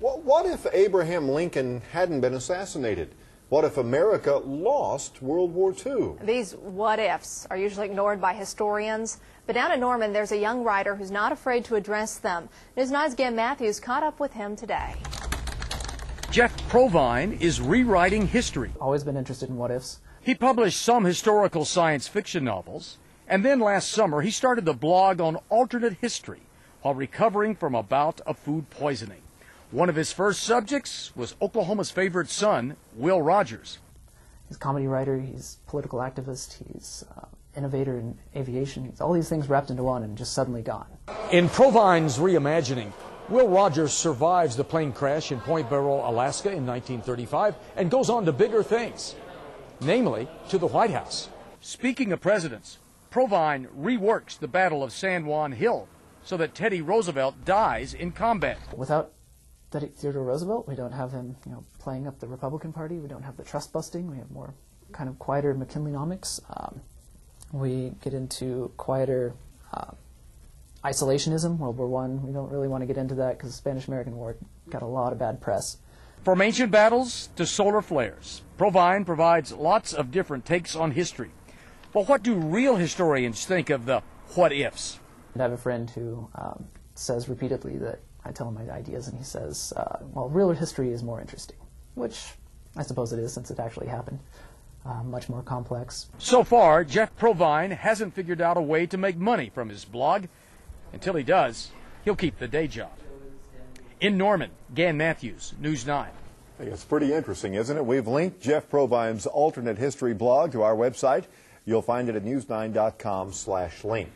What if Abraham Lincoln hadn't been assassinated? What if America lost World War II? These what-ifs are usually ignored by historians, but down in Norman there's a young writer who's not afraid to address them. News 9's Gam Matthews caught up with him today. Jeff Provine is rewriting history. Always been interested in what-ifs. He published some historical science fiction novels, and then last summer he started the blog on alternate history while recovering from a bout of food poisoning. One of his first subjects was Oklahoma's favorite son, Will Rogers. He's a comedy writer, he's a political activist, he's innovator in aviation. He's all these things wrapped into one and just suddenly gone. In Provine's reimagining, Will Rogers survives the plane crash in Point Barrow, Alaska in 1935 and goes on to bigger things, namely to the White House. Speaking of presidents, Provine reworks the Battle of San Juan Hill so that Teddy Roosevelt dies in combat. Without Theodore Roosevelt, we don't have him, playing up the Republican Party. We don't have the trust busting. We have more kind of quieter McKinleynomics. We get into quieter isolationism. World War I, we don't really want to get into that because the Spanish-American War got a lot of bad press. From ancient battles to solar flares, Provine provides lots of different takes on history. But what do real historians think of the what-ifs? I have a friend who says repeatedly that I tell him my ideas, and he says, well, real history is more interesting, which I suppose it is since it actually happened. Much more complex. So far, Jeff Provine hasn't figured out a way to make money from his blog. Until he does, he'll keep the day job. In Norman, Gam Matthews, News 9. It's pretty interesting, isn't it? We've linked Jeff Provine's alternate history blog to our website. You'll find it at news9.com/link.